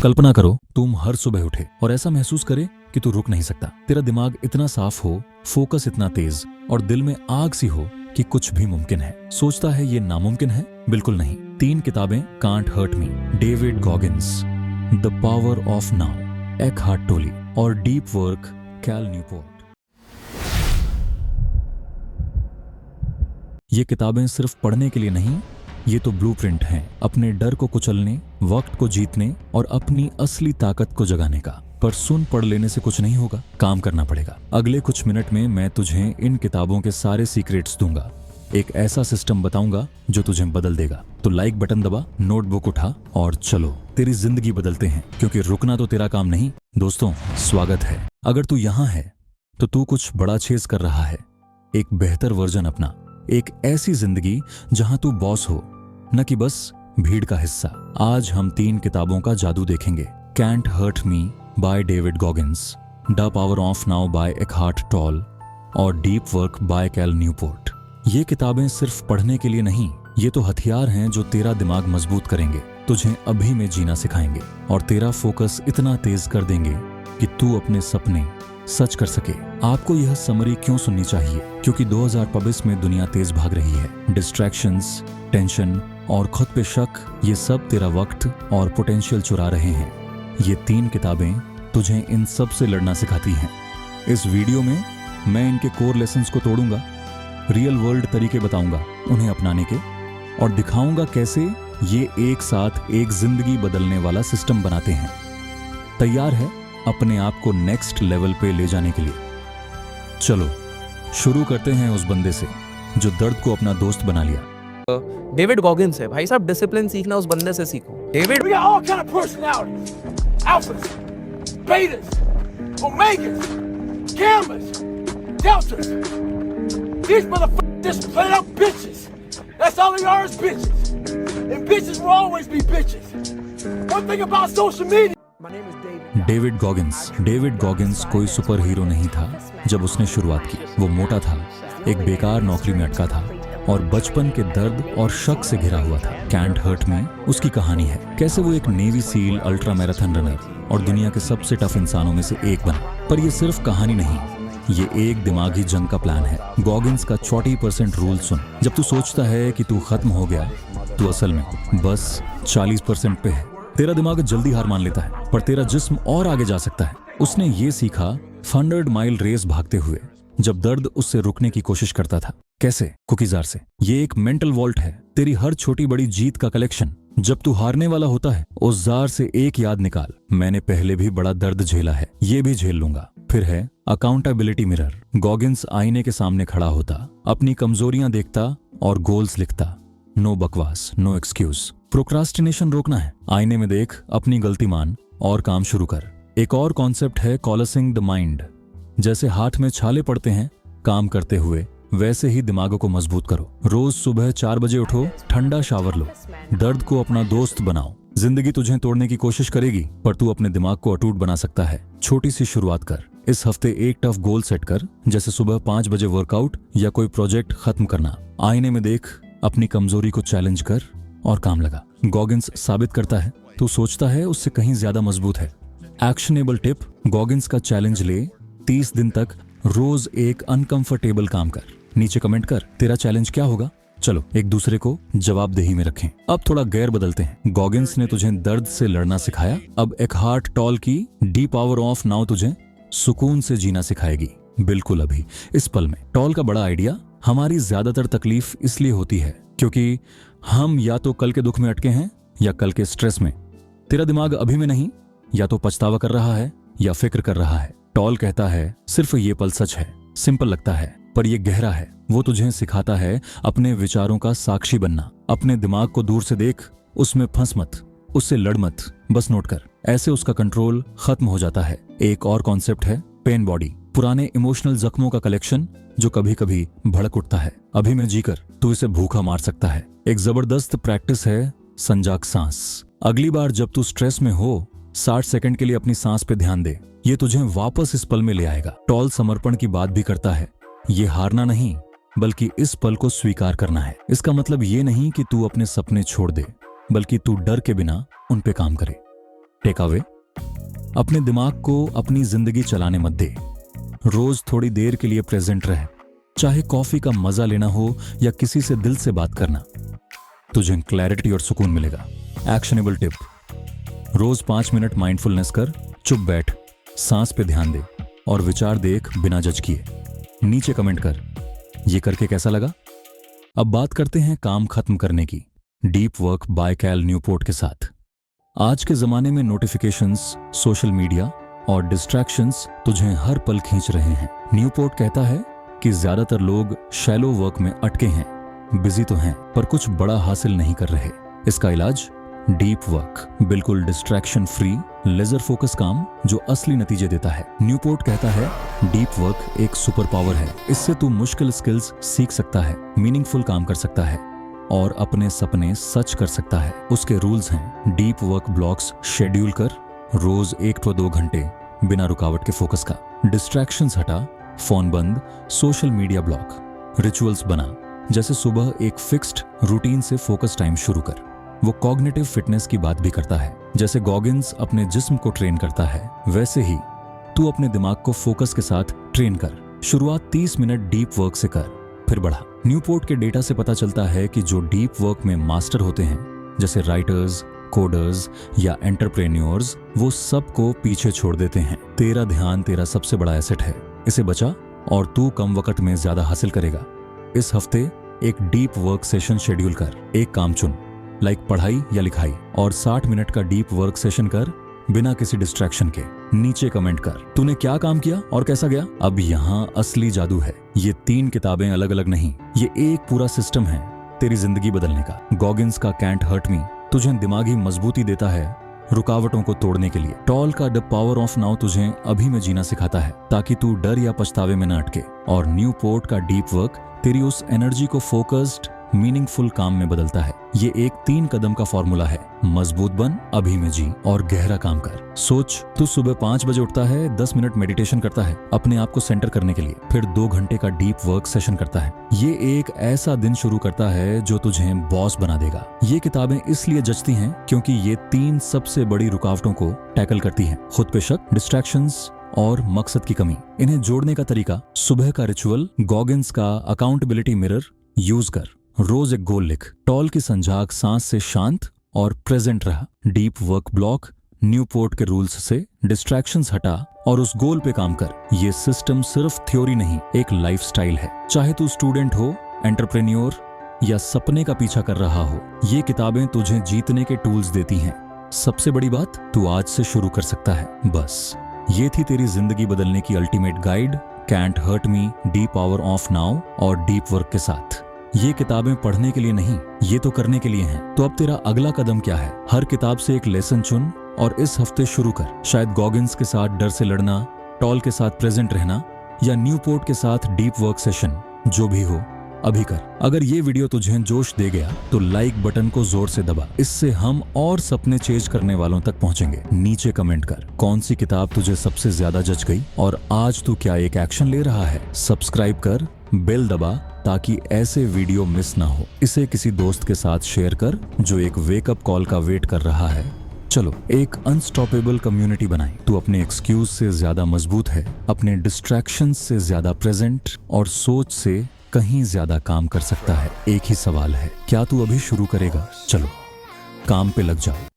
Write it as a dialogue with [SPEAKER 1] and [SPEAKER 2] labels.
[SPEAKER 1] कल्पना करो तुम हर सुबह उठे और ऐसा महसूस करे कि तू रुक नहीं सकता। तेरा दिमाग इतना साफ हो, फोकस इतना तेज और दिल में आग सी हो कि कुछ भी मुमकिन है। सोचता है ये नामुमकिन है? बिल्कुल नहीं। 3 किताबें can't hurt me, David Goggins, the power of now, Eckhart Tolle और डीप वर्क, कैल न्यूपोर्ट। ये किताबें सिर्फ पढ़ने के लिए नहीं, ये तो ब्लूप्रिंट हैं अपने डर को कुचलने, वक्त को जीतने और अपनी असली ताकत को जगाने का। पर सुन पढ़ लेने से कुछ नहीं होगा, काम करना पड़ेगा। अगले कुछ मिनट में मैं तुझे इन किताबों के सारे सीक्रेट्स दूंगा, एक ऐसा सिस्टम बताऊंगा जो तुझे बदल देगा। तो लाइक बटन दबा, नोटबुक उठा और चलो तेरी जिंदगी बदलते हैं, क्योंकि रुकना तो तेरा काम नहीं। दोस्तों, स्वागत है। अगर तू यहाँ है तो तू कुछ बड़ा चेज कर रहा है, एक बेहतर वर्जन अपना, एक ऐसी जिंदगी जहां तू बॉस हो, न कि बस भीड़ का हिस्सा। आज हम 3 किताबों का जादू देखेंगे। Can't hurt me by David Goggins, the power of now by Eckhart Tolle और deep work by Cal Newport. ये किताबें सिर्फ पढ़ने के लिए नहीं, ये तो हथियार हैं जो तेरा दिमाग मजबूत करेंगे, तुझे अभी में जीना सिखाएंगे और तेरा फोकस इतना तेज कर देंगे कि तू अपने सपने सच कर सके। आपको यह समरी क्यों सुननी चाहिए? क्योंकि 2024 में दुनिया तेज भाग रही है। डिस्ट्रैक्शंस, टेंशन और खुद पे शक, ये सब तेरा वक्त और पोटेंशियल चुरा रहे हैं। ये 3 किताबें तुझे इन सब से लड़ना सिखाती हैं। इस वीडियो में मैं इनके कोर लेसन्स को तोड़ूंगा, रियल वर्ल्ड तरीके बताऊंगा उन्हें अपनाने के, और दिखाऊंगा कैसे ये एक साथ एक जिंदगी बदलने वाला सिस्टम बनाते हैं। तैयार है अपने आप को नेक्स्ट लेवल पे ले जाने के लिए? चलो शुरू करते हैं उस बंदे से जो दर्द को अपना दोस्त बना लिया।
[SPEAKER 2] डेविड गॉगिंस है भाई साहब। डिसिप्लिन सीखना उस बंदे से सीखो। David
[SPEAKER 3] We got all kind of personalities. Alphas, betas, omegas, gammas, deltas. These motherfuckers just played out bitches. That's all they are is bitches. And bitches will always be bitches. One thing about social media. My name is David.
[SPEAKER 1] David Goggins कोई super hero नहीं था जब उसने शुरुआत की। वो मोटा था, एक बेकार नौकरी में अटका था और बचपन के दर्द और शक से घिरा हुआ था। कैंट हर्ट में उसकी कहानी है, कैसे वो एक navy seal, ultra marathon runner और दुनिया के सबसे टफ इंसानों में से एक बना। पर ये सिर्फ कहानी नहीं, ये एक दिमागी जंग का प्लान है। गॉगिंस का 40% रूल सुन। जब तू सोचता है कि तू खत्म हो गया, तू असल में बस 40% पे है। तेरा दिमाग जल्दी हार मान लेता है, पर तेरा जिस्म और आगे जा सकता है। उसने ये सीखा 100 माइल रेस भागते हुए, जब दर्द उससे रुकने की कोशिश करता था। कैसे? कुकी जार से। ये एक मेंटल वॉल्ट है, तेरी हर छोटी बड़ी जीत का कलेक्शन। जब तू हारने वाला होता है, उस जार से एक याद निकाल, मैंने पहले भी बड़ा दर्द झेला है, ये भी झेल लूंगा। फिर है अकाउंटेबिलिटी मिरर। गॉगिंस आईने के सामने खड़ा होता, अपनी कमजोरियां देखता और गोल्स लिखता। नो बकवास, नो एक्सक्यूज। प्रोक्रास्टिनेशन रोकना है, आईने में देख, अपनी गलती मान और काम शुरू कर। एक और कॉन्सेप्ट है कॉलसिंग द माइंड। जैसे हाथ में छाले पड़ते हैं काम करते हुए, वैसे ही दिमाग को मजबूत करो। रोज सुबह 4 बजे उठो, ठंडा शावर लो, दर्द को अपना दोस्त बनाओ। जिंदगी तुझे तोड़ने की कोशिश करेगी, पर तू अपने दिमाग को अटूट बना सकता है। छोटी सी शुरुआत कर। इस हफ्ते एक टफ गोल सेट कर, जैसे सुबह 5 बजे वर्कआउट या कोई प्रोजेक्ट खत्म करना। आईने में देख, अपनी कमजोरी को चैलेंज कर और काम लगा। गॉगिंस साबित करता है, तू सोचता है उससे कहीं ज्यादा मजबूत है। एक्शनेबल टिप, गॉगिंस का चैलेंज ले, 30 दिन तक रोज एक अनकंफर्टेबल काम कर। नीचे कमेंट कर तेरा चैलेंज क्या होगा। चलो एक दूसरे को जवाबदेही में रखें। अब थोड़ा गैर बदलते हैं। गॉगिंस ने तुझे दर्द से लड़ना सिखाया, अब एकहार्ट टोले की डी पावर ऑफ नाउ तुझे सुकून से जीना सिखाएगी। बिल्कुल अभी, इस पल में। टोले का बड़ा आइडिया, हमारी ज्यादातर तकलीफ इसलिए होती है क्योंकि हम या तो कल के दुख में अटके हैं या कल के स्ट्रेस में। तेरा दिमाग अभी में नहीं, या तो पछतावा कर रहा है या फिक्र कर रहा है। टोले कहता है सिर्फ ये पल सच है। सिंपल लगता है, पर ये गहरा है। वो तुझे सिखाता है अपने विचारों का साक्षी बनना। अपने दिमाग को दूर से देख, उसमें फंस मत, उससे लड़ मत, बस नोट कर। ऐसे उसका कंट्रोल खत्म हो जाता है। एक और कॉन्सेप्ट है पेन बॉडी। पुराने इमोशनल जख्मों का कलेक्शन जो कभी कभी भड़क उठता है। अभी में जीकर तू इसे भूखा मार सकता है। एक जबरदस्त प्रैक्टिस है संजाग सांस। अगली बार जब तू स्ट्रेस में हो, 60 सेकंड के लिए अपनी सांस पे ध्यान दे। ये तुझे वापस इस पल में ले आएगा। टोले समर्पण की बात भी करता है। ये हारना नहीं, बल्कि इस पल को स्वीकार करना है। इसका मतलब ये नहीं कि तू अपने सपने छोड़ दे, बल्कि तू डर के बिना उन पे काम करे। टेक अवे, अपने दिमाग को अपनी जिंदगी चलाने मत दे। रोज थोड़ी देर के लिए प्रेजेंट रह, चाहे कॉफी का मजा लेना हो या किसी से दिल से बात करना, तुझे क्लैरिटी और सुकून मिलेगा। एक्शनेबल टिप, रोज 5 मिनट माइंडफुलनेस कर, चुप बैठ, सांस पे ध्यान दे और विचार देख बिना जज किए। नीचे कमेंट कर, ये करके कैसा लगा। अब बात करते हैं काम खत्म करने की, deep work by Cal Newport के साथ। आज के जमाने में नोटिफिकेशंस, सोशल मीडिया और डिस्ट्रैक्शंस तुझे हर पल खींच रहे हैं। न्यूपोर्ट कहता है कि ज्यादातर लोग शैलो वर्क में अटके हैं, बिजी तो हैं पर कुछ बड़ा हासिल नहीं कर रहे। इसका इलाज डीप वर्क, बिल्कुल डिस्ट्रैक्शन फ्री, लेजर फोकस काम जो असली नतीजे देता है। न्यूपोर्ट कहता है डीप वर्क एक सुपर पावर है। इससे तू मुश्किल स्किल्स सीख सकता है, मीनिंगफुल काम कर सकता है और अपने सपने सच कर सकता है। उसके रूल्स हैं, डीप वर्क ब्लॉक्स शेड्यूल कर, रोज 1 to 2 घंटे बिना रुकावट के फोकस का। डिस्ट्रैक्शंस हटा, फोन बंद, सोशल मीडिया ब्लॉक। रिचुअल्स बना, जैसे सुबह एक फिक्स्ड रूटीन से फोकस टाइम शुरू कर। वो कॉग्निटिव फिटनेस की बात भी करता है। जैसे गॉगिन्स अपने जिस्म को ट्रेन करता है, वैसे ही तू अपने दिमाग को फोकस के साथ ट्रेन कर। शुरुआत 30 मिनट डीप वर्क से कर, फिर बढ़ा। न्यूपोर्ट के डेटा से पता चलता है कि जो डीप वर्क में मास्टर होते हैं, जैसे राइटर्स, कोडर्स या एंटरप्रेन्योर्स, वो सबको पीछे छोड़ देते हैं। तेरा ध्यान तेरा सबसे बड़ा एसेट है, इसे बचा और तू कम वक्त में ज्यादा हासिल करेगा। इस हफ्ते एक डीप वर्क सेशन शेड्यूल कर। एक काम चुन, लाइक पढ़ाई या लिखाई, और 60 मिनट का डीप वर्क सेशन कर बिना किसी डिस्ट्रैक्शन के। नीचे कमेंट कर तूने क्या काम किया और कैसा गया। अब यहाँ असली जादू है। ये 3 किताबें अलग अलग नहीं, ये एक पूरा सिस्टम है तेरी जिंदगी बदलने का। गॉगिन्स का कैंट हर्ट मी तुझे दिमागी मजबूती देता है रुकावटों को तोड़ने के लिए। टॉल का द पावर ऑफ नाउ तुझे अभी में जीना सिखाता है ताकि तू डर या पछतावे में न अटके। और न्यूपोर्ट का डीप वर्क तेरी उस एनर्जी को फोकस्ड मीनिंगफुल काम में बदलता है। ये एक 3 कदम का फॉर्मूला है। मजबूत बन, अभी में जी और गहरा काम कर। सोच, तू सुबह 5 बजे उठता है, 10 मिनट मेडिटेशन करता है अपने आप को सेंटर करने के लिए, फिर 2 घंटे का डीप वर्क सेशन करता है। ये एक ऐसा दिन शुरू करता है जो तुझे बॉस बना देगा। ये किताबें इसलिए जचती हैं क्योंकि ये 3 सबसे बड़ी रुकावटों को टैकल करती हैं। खुद पे शक, डिस्ट्रैक्शंस और मकसद की कमी। इन्हें जोड़ने का तरीका, सुबह का रिचुअल, गॉगिन्स का अकाउंटेबिलिटी मिरर यूज कर। रोज एक गोल लिख, टॉल की संजाग सांस से शांत और प्रेजेंट रहा। डीप वर्क ब्लॉक, न्यूपोर्ट के रूल्स से डिस्ट्रैक्शंस हटा और उस गोल पे काम कर। ये सिस्टम सिर्फ थ्योरी नहीं, एक लाइफस्टाइल है। चाहे तू स्टूडेंट हो, एंटरप्रेन्योर या सपने का पीछा कर रहा हो, ये किताबें तुझे जीतने के टूल्स देती हैं। सबसे बड़ी बात, तू आज से शुरू कर सकता है। बस ये थी तेरी जिंदगी बदलने की ultimate guide, can't hurt me, deep power of now और डीप वर्क के साथ। ये किताबें पढ़ने के लिए नहीं, ये तो करने के लिए हैं। तो अब तेरा अगला कदम क्या है? हर किताब से एक लेसन चुन और इस हफ्ते शुरू कर। शायद गॉगिन्स के साथ डर से लड़ना, टॉल के साथ प्रेजेंट रहना या न्यूपोर्ट के साथ डीप वर्क सेशन, जो भी हो अभी कर। अगर ये वीडियो तुझे जोश दे गया तो लाइक बटन को जोर से दबा। इससे हम और सपने चेज करने वालों तक पहुंचेंगे। नीचे कमेंट कर कौन सी किताब तुझे सबसे ज्यादा जच गई और आज तू क्या एक एक्शन ले रहा है। सब्सक्राइब कर, बेल दबा ताकि ऐसे वीडियो मिस ना हो। इसे किसी दोस्त के साथ शेयर कर जो एक वेकअप कॉल का वेट कर रहा है। चलो एक अनस्टॉपेबल कम्युनिटी बनाएं। तू अपने एक्सक्यूज से ज्यादा मजबूत है, अपने डिस्ट्रैक्शंस से ज्यादा प्रेजेंट और सोच से कहीं ज्यादा काम कर सकता है। एक ही सवाल है, क्या तू अभी शुरू करेगा? चलो काम पे लग जाओ।